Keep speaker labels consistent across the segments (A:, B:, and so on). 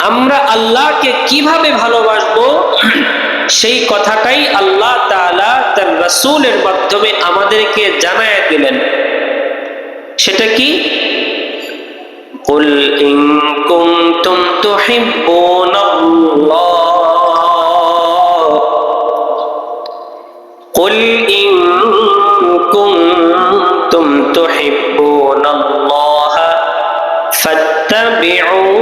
A: আমরা আল্লাহকে কিভাবে ভালোবাসবো সেই কথাটাই আল্লাহ তাআলা তার রাসূলের মাধ্যমে আমাদেরকে জানায় দিলেন। সেটা কি? কুল ইন কুনতুম তুহিব্বুনাল্লাহ, কুল ইন কুনতুম তুহিব্বুনাল্লাহ ফাত্তাবিউনি।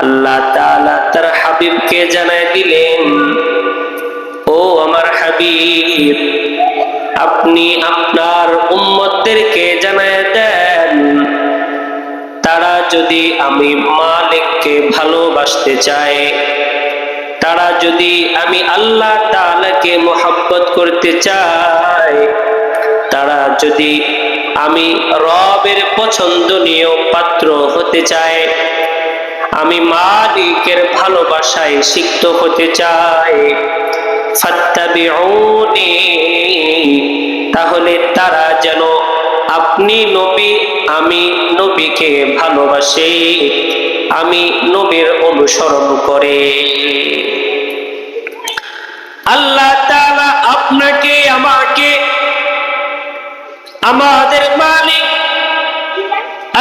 A: আল্লাহ তাআলা তার হাবিবকে জানায় দিলেন, ও আমার হাবিব, আপনি আপনার উম্মতদেরকে জানায় দেন, তারা যদি আমি মালিককে ভালোবাসতে চায়, তারা যদি আমি আল্লাহ তাআলাকে মুহাব্বত করতে চায়, তারা যদি আমি রবের পছন্দনীয় পাত্র হতে চায়, আমি মালিকের ভালোবাসায় সিক্ত হতে চাই, ফাত্তাবিউনি, তাহলে তারা যেন আপনি নবী আমি নবীকে ভালোবাসে, আমি নবীর অনুসরণ করে। আল্লাহ তাআলা আপনাকে আমাকে আমাদের মালিক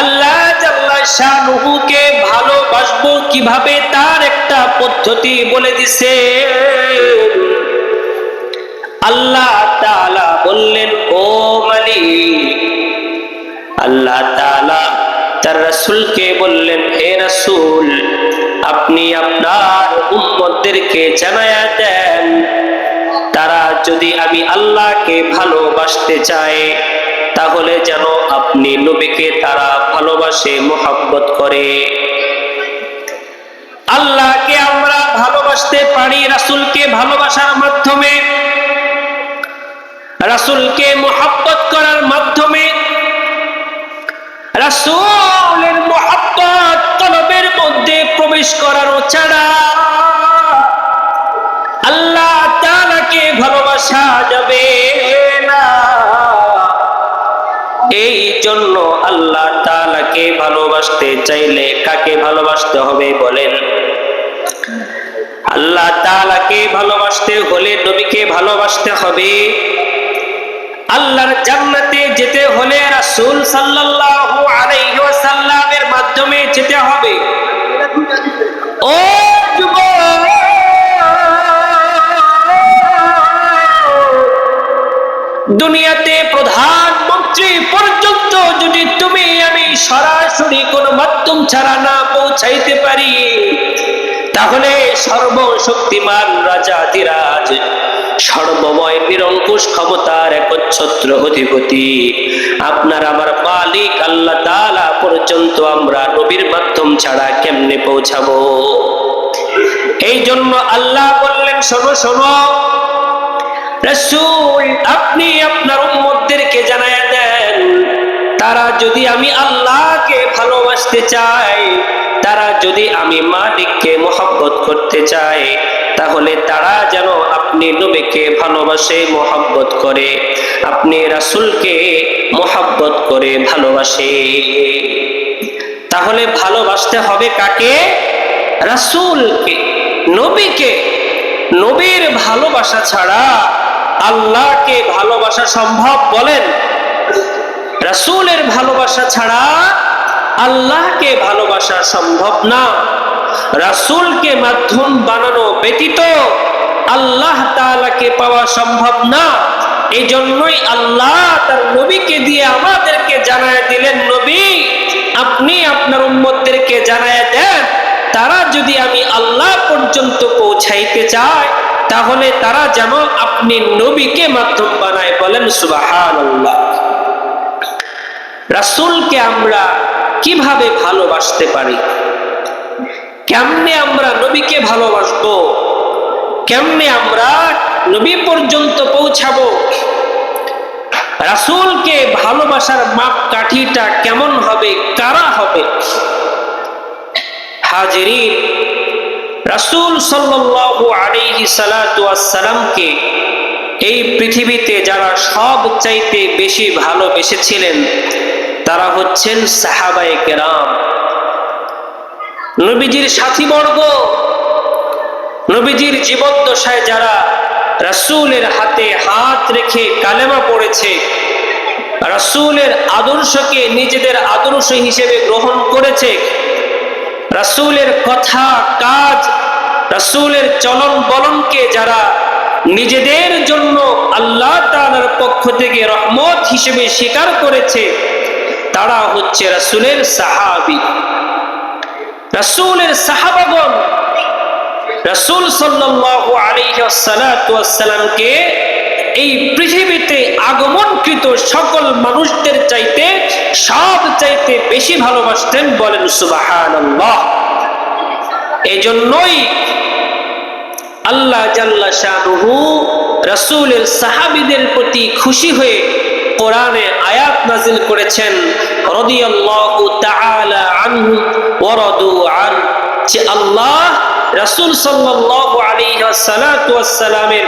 A: আল্লাহ জাল্লা শানুহুকে ভালোবাসবো কিভাবে তার একটা পদ্ধতি বলে দিছে। আল্লাহ তাআলা বললেন, ও মালিক, আল্লাহ তাআলা তার রাসূলকে বললেন, হে রাসূল, আপনি আপনার উম্মতদেরকে জানায়া দেন, তারা যদি আমি আল্লাহকে ভালোবাসতে চায়, তাহলে যেন আপনি নবীকে তারা ভালোবাসে, মুহাব্বত করে। আল্লাহকে আমরা ভালোবাসতে পারি রাসূলকে ভালোবাসার মাধ্যমে, রাসূলকে মুহাব্বত করার মাধ্যমে। রাসূলের মুহাব্বত কলবের মধ্যে প্রবেশ করানো ছাড়া আল্লাহ তাআলাকে ভালোবাসা যাবে না। এই জন্য আল্লাহ তাআলাকে ভালোবাসতে চাইলে কাকে ভালোবাসতে হবে বলেন? আল্লাহ তাআলাকে ভালোবাসতে হলে নবীকে ভালোবাসতে হবে। আল্লাহর জান্নাতে যেতে হলে রাসূল সাল্লাল্লাহু আলাইহি ওয়াসাল্লামের মাধ্যমে যেতে হবে। ও যুবক, দুনিয়াতে প্রধানমন্ত্রী পর্যন্ত যদি তুমি আমি সরাসরি কোন মাধ্যম ছাড়া না পৌঁছাইতে পারি, তাহলে সর্বশক্তিমান রাজাধিরাজ সর্বময় নিরঙ্কুশ ক্ষমতার একচ্ছত্র অধিপতি আপনার আমার মালিক আল্লাহ তাআলা পর্যন্ত আমরা নবীর মাধ্যম ছাড়া কেমনে পৌঁছাবো? এই জন্য আল্লাহ বললেন, শোনো শোনো রাসূল, আপনি আপনার উম্মতদেরকে জানায়া দেন, তারা যদি আমি আল্লাহকে ভালোবাসতে চায়, তারা যদি আমি মালিককে মুহাব্বত করতে চায়, তাহলে তারা যেন আপনি নবীকে ভালোবাসে, মুহাব্বত করে, আপনি রাসূলকে মুহাব্বত করে ভালোবাসে। তাহলে ভালোবাসতে হবে কাকে? রাসূলকে, নবীকে। নবীর ভালোবাসা ছাড়া আল্লাহকে ভালোবাসা সম্ভব বলেন? রাসূলের ভালোবাসা ছাড়া আল্লাহকে ভালোবাসা সম্ভব না। রাসূলকে মাধ্যম বানানো ব্যতীত আল্লাহ তাআলাকে পাওয়া সম্ভব না। এই জন্যই আল্লাহ তার নবীকে দিয়ে আমাদেরকে জানায় দিলেন, নবী, আপনি আপনার উম্মতদেরকে জানায় দেন, তারা যদি আমি আল্লাহ পর্যন্ত পৌঁছাইতে চায়, তাহলে তারা যেন আপনি নবীকে মাধ্যম বানায়। বলেন সুবহানাল্লাহ। রাসূলকে আমরা কিভাবে ভালোবাসতে পারি? কেমনে আমরা নবীকে ভালোবাসবো? কেমনে আমরা নবী পর্যন্ত পৌঁছাবো? রাসূলকে ভালোবাসার মাপকাঠিটা কেমন হবে? কারা হবে? হাজিরিন, রাসূল সাল্লাল্লাহু আলাইহি সাল্লাতু ওয়াস সালামকে এই পৃথিবীতে যারা সবচাইতে বেশি ভালোবেসেছিলেন তারা হচ্ছেন সাহাবায়ে কেরাম, নবীজির সাথীবর্গ, নবীজির জীবদ্দশায় যারা রাসূলের হাতে হাত রেখে কালেমা পড়েছে, রাসূলের আদর্শকে নিজেদের আদর্শ হিসেবে গ্রহণ করেছে, রাসূলের কথা কাজ, রাসূলের চলন বলনকে যারা নিজেদের জন্য আল্লাহ তাআলার পক্ষ থেকে রহমত হিসেবে স্বীকার করেছে, তারা হচ্ছে রাসূলের সাহাবী। রাসূলের সাহাবাগণ রাসূল সাল্লাল্লাহু আলাইহি ওয়াসাল্লামকে এই পৃথিবীতে আগমনকৃত সকল মানুষদের চাইতে সব চাইতে বেশি ভালোবাসতেন, বলেন সুবহানাল্লাহ। এজন্যই আল্লাহ জাল্লা শানুহু রাসূলের সাহাবীদের প্রতি খুশি হয়ে কোরআনে আয়াত নাযিল করেছেন, রাদিয়াল্লাহু তাআলা আনহু ওয়া রাদু আন, যে আল্লাহ রাসূল সাল্লাল্লাহু আলাইহি ওয়াসাল্লামের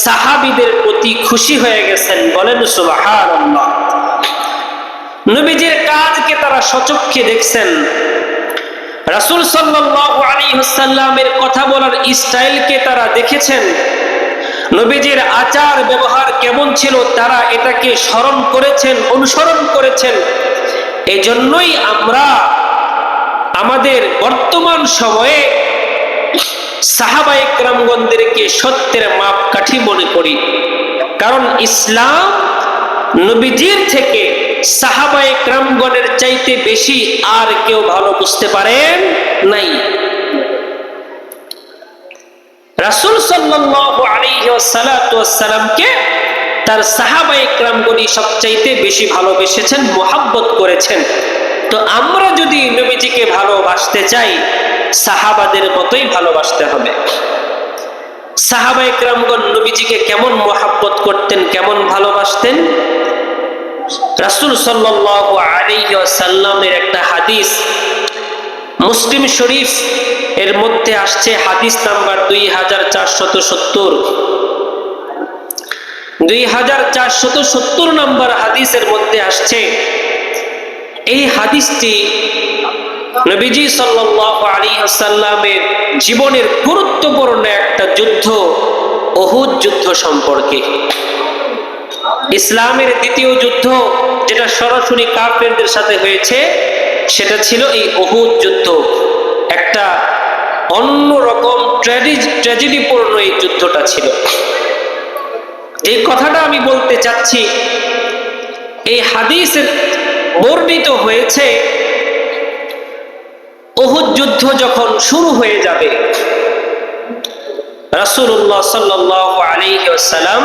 A: সাহাবীদের প্রতি খুশি হয়ে গেছেন, বলেন সুবহানাল্লাহ। নবীজির কাজকে তারা সচক্ষে দেখছেন, রাসূল সাল্লাল্লাহু আলাইহি ওয়াসাল্লামের কথা বলার স্টাইলকে তারা দেখেছেন, নবীজির আচার ব্যবহার কেমন ছিল তারা এটাকে স্মরণ করেছেন, অনুসরণ করেছেন। এজন্যই আমরা আমাদের বর্তমান সময়ে সাহাবায়ে কেরামগণদেরকে সত্যের মাপকাঠি মনে করি, কারণ ইসলাম নবীজির থেকে সাহাবায়ে কেরামগণের চাইতে বেশি আর কেউ ভালো বুঝতে পারেন নাই। রাসূল সাল্লাল্লাহু আলাইহি ওয়াসাল্লামকে তার সাহাবায়ে কেরামগণই সবচাইতে বেশি ভালোবেসেছেন, মুহাব্বত করেছেন। তো আমরা যদি নবীজিকে ভালোবাসতে চাই, সাহাবাদের মতোই ভালোবাসতে হবে। সাহাবায়ে কেরামগণ নবীজিকে কেমন মুহাব্বত করতেন, কেমন ভালোবাসতেন? রাসূল সাল্লাল্লাহু আলাইহি ওয়াসাল্লামের একটা হাদিস মুসলিম শরীফ এর মধ্যে আসছে, হাদিস নাম্বার 2470 নম্বর হাদিসের মধ্যে আসছে। এই হাদিসটি নবীজি সাল্লাল্লাহু আলাইহি ওয়াসাল্লামের জীবনের গুরুত্বপূর্ণ একটা যুদ্ধ, উহুদ যুদ্ধ সম্পর্কে। ইসলামের দ্বিতীয় যুদ্ধ যেটা সরাসরি কাফেরদের সাথে হয়েছে, সেটা ছিল এই উহুদ যুদ্ধ। একটা অন্যরকম ট্র্যাজেডিপূর্ণ এই যুদ্ধটা ছিল। এই কথাটা আমি বলতে চাচ্ছি, এই হাদিসে বর্ণিত হয়েছে উহুদ যুদ্ধ যখন শুরু হয়ে যাবে, রাসূলুল্লাহ সাল্লাল্লাহু আলাইহি ওয়াসাল্লাম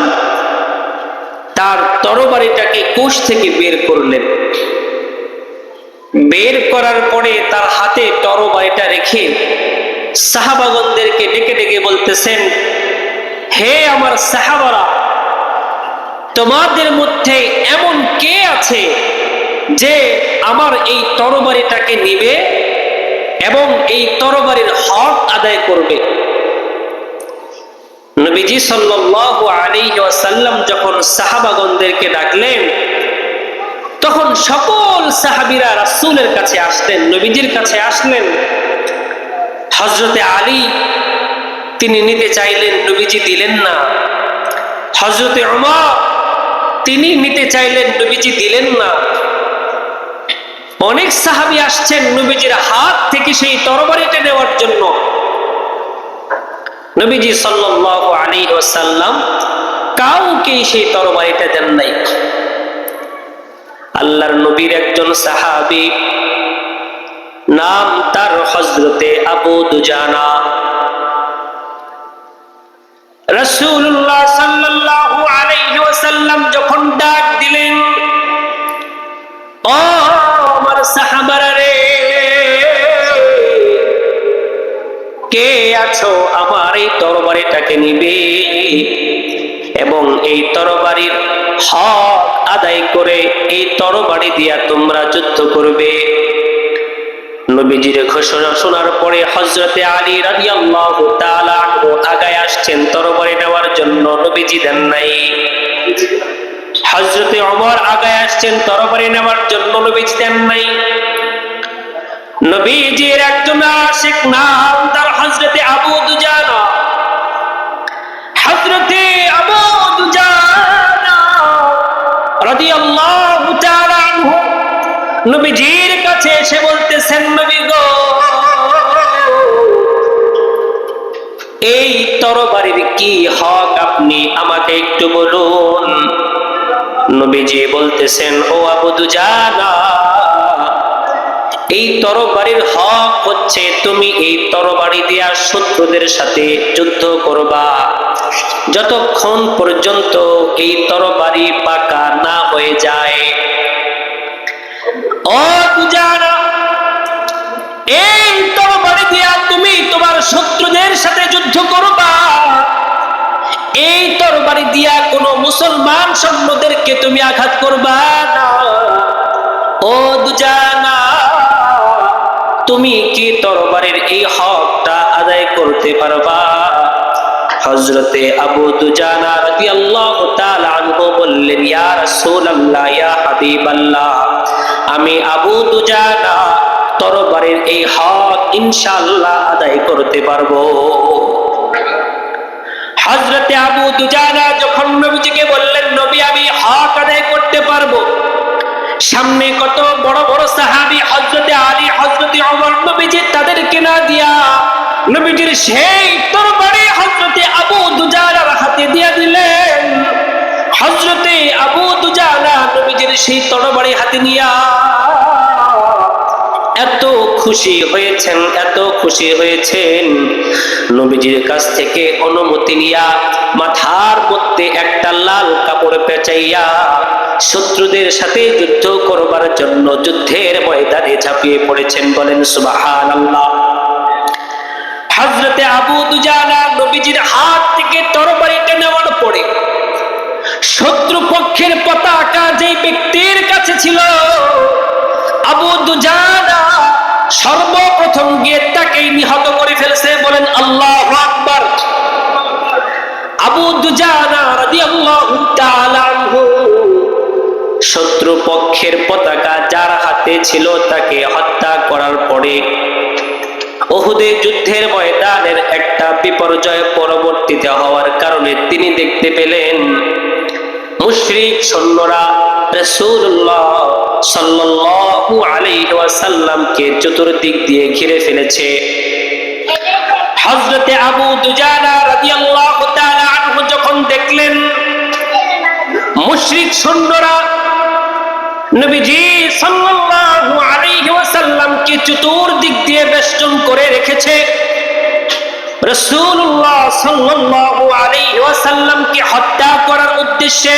A: তার তরবারিটাকে কোষ থেকে বের করলেন। বের করার পরে তার হাতে তরবারিটা রেখে সাহাবাগণদেরকে ডেকে ডেকে বলতেছেন, হে আমার সাহাবারা, তোমাদের মধ্যে এমন কে আছে যে আমার এই তরবারিটাকে নিবে এবং এই তরবারির হক আদায় করবে? নবীজি সাল্লাল্লাহু আলাইহি ওয়াসাল্লাম যখন সাহাবাগণদেরকে ডাকলেন, তখন সকল সাহাবীরা রাসূলের কাছে আসলেন, নবীজির কাছে আসলেন। হযরতে আলী তিনি নিতে চাইলেন, নবীজি দিলেন না। হযরতে ওমর তিনি নিতে চাইলেন, নবীজি দিলেন না। অনেক সাহাবী আসছেন নবীজির হাত থেকে সেই তরবারিটা নেওয়ার জন্য। নবীজি সাল্লাল্লাহু আলাইহি ওয়াসাল্লাম কাউকে সেই তরবারিটা দেন নাই। আল্লাহর নবীর একজন সাহাবী, নাম তার হযরতে আবু দুজানা, রাসূলুল্লাহ সাল্লাল্লাহু আলাইহি ওয়াসাল্লাম যখন ডাক দিলেন, ও আমার সাহাবারা রে, কে আছো আমার এই তরবারিটাকে নিবে এবং এই তরবারির হক আদায় করে এই তরবারি দিয়া তোমরা যুদ্ধ করবে? নবীজির ঘোষণা শোনার পরে হযরতে আলী রাদিয়াল্লাহু তাআলা আনহু আগায় আসছেন তরবারি নেওয়ার জন্য, নবীজি দেন নাই। হযরতে ওমর আগায় আসছেন তরবারি নেওয়ার জন্য, নবীজি দেন নাই। নবীজির একজন আশিক নাম তার হযরতে আবু দুজানা। হযরতে আবু দুজানা রাদিয়াল্লাহু তাআলা আনহু নবীজির কাছে এসে বলতেছেন, নবী গো, এই তরবারির কি হক আপনি আমাকে একটু বলুন। নবীজি বলতেছেন, ও আবু দুজানা, এই তরবারির হক হচ্ছে তুমি এই তরবারি দিয়া শত্রুদের সাথে যুদ্ধ করবা যতক্ষণ পর্যন্ত এই তরবারি পাকা না হয়ে যায়। ও দুজানা, এই তরবারি দিয়া তুমি তোমার শত্রুদের সাথে যুদ্ধ করবা, এই তরবারি দিয়া কোন মুসলমান সৈন্যদেরকে তুমি আঘাত করবা না। ও দুজানা, তুমি কি তরবারির এই হকটা আদায় করতে পারবা? হযরতে আবু দুজানা রাদিয়াল্লাহু তাআলা আনহু বললেন, ইয়া রাসূলুল্লাহ, ইয়া হাবিবাল্লাহ, আমি আবু দুজানা তরবারির এই হক ইনশাআল্লাহ আদায় করতে পারবো। হযরতে আবু দুজানা যখন নবীজিকে বললেন, নবী আমি হক আদায় করতে পারবো, সামনে কত বড় বড় সাহাবী হযরতে আলী, হযরতে ওমর, নবীজি তাদেরকে না দিয়া নবীজির সেই তরবারি হযরতে আবু দুজানার হাতে দিয়ে দিলেন। হযরতে আবু দুজানা নবীজির সেই তরবারি হাতে নিয়া এত খুশি হয়েছেন, এত খুশি হয়েছেন, নবীজির কাছ থেকে অনুমতি নিয়া মাথার মধ্যে একটা লাল কাপড় পেঁচাইয়া শত্রুদের সাথে যুদ্ধ করবার জন্য যুদ্ধের ময়দানে ঝাঁপিয়ে পড়েছেন। বলেন সুবহানাল্লাহ। হযরতে আবু দুজানা নবীজির হাত থেকে তরবারিটা নেওয়ার পরে শত্রু পক্ষের পতাকা যেই ব্যক্তির কাছে ছিল, আবু দুজানা সর্বপ্রথম গিয়ে তাকে নিহত করে ফেলছে। বলেন আল্লাহু আকবার। আবু দুজানা রাদিয়াল্লাহু তাআলা আনহু শত্রু পক্ষের পতাকা যার হাতে ছিল তাকে হত্যা করার পরে উহুদের যুদ্ধের ময়দানের একটা বিপর্যয় পরবর্তীতে হওয়ার কারণে তিনি দেখতে পেলেন মুশরিক সৈন্যরা রাসূলুল্লাহ সাল্লাল্লাহু আলাইহি ওয়াসাল্লামকে চতুর্দিক দিয়ে ঘিরে ফেলেছে। হযরতে আবু দুজানা রাদিয়াল্লাহু তাআলা আনহু যখন দেখলেন মুশরিক সৈন্যরা নবীজি সাল্লাল্লাহু আলাইহি ওয়াসাল্লামকে চতুর্দিক দিয়ে বেষ্টন করে রেখেছে, রাসূলুল্লাহ সাল্লাল্লাহু আলাইহি ওয়াসাল্লামকে হত্যা করার উদ্দেশ্যে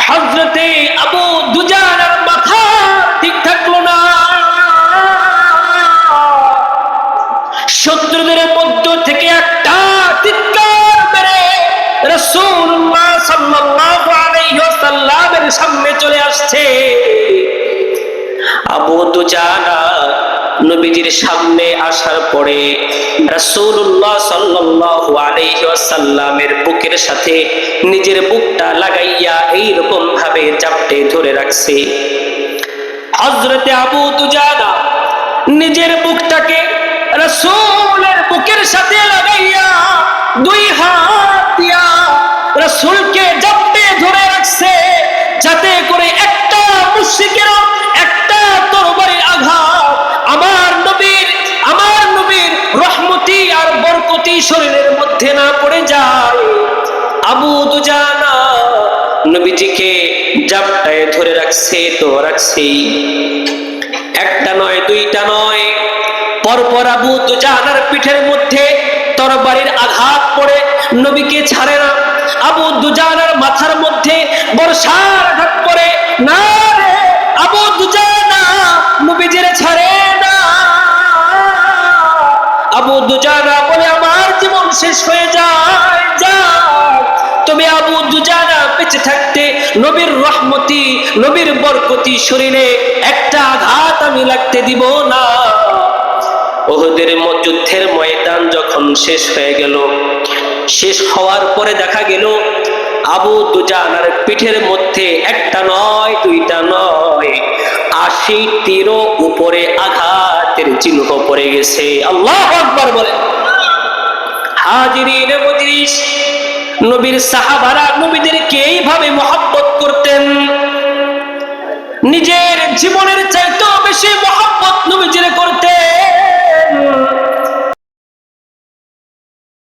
A: হযরতে আবু দুজানার মাথা ঠিক থাকলো না। শত্রুদের মধ্য থেকে একটা চিৎকার মেরে রাসূলুল্লাহ সাল্লাল্লাহু আলাইহি ওয়াসাল্লামের সামনে চলে আসছে। আবু দুজানা নবীজির সামনে আসার পরে রাসূলুল্লাহ সাল্লাল্লাহু আলাইহি ওয়াসাল্লামের বুকের সাথে নিজের বুকটা লাগাইয়া এই রকম ভাবে চাপটে ধরে রাখছে। হযরতে আবু দুজানা নিজের বুকটাকে রাসূলের বুকের সাথে লাগাইয়া দুই হাত দিয়া রাসূলকে চাপটে ধরে রাখছে, যাতে করে একটা মুশরিকের একটা তরবারির আঘাত আমার নবীর রহমতি আর বরকতি শরীরের মধ্যে না পড়ে যায়। আবু দুজানা নবীজিকে জাপটায় ধরে রাখছে তো রাখছেই, একটা নয় দুইটা নয়, পরপর আবু দুজানার পিঠের মধ্যে তরবারির আঘাত পড়ে নবীকে ছাড়ে না। আবু দুজানার মাথার মধ্যে বর্ষার আঘাত পড়ে না রে আবু দুজানা নবীজির ছাড়ে না। আবু দুজানা বলে আমার জীবন শেষ হয়ে যায়, তবে আবু দুজানা বেঁচে থাকতে নবীর রহমতি নবীর বরকতি শরীরে একটা আঘাত আমি লাগতে দিব না। উহুদের যুদ্ধের ময়দান যখন শেষ হয়ে গেল, শেষ হওয়ার পরে দেখা গেল আবু দুজানার পিঠের মধ্যে একটা নয় দুইটা নয় 80টিরও উপরে আঘাতের চিহ্ন পড়ে গেছে। আল্লাহু আকবার বলেন। হাজিরিন মজলিস, নবীর সাহাবারা নবীদেরকে এইভাবে মহব্বত করতেন, নিজের জীবনের চাইতে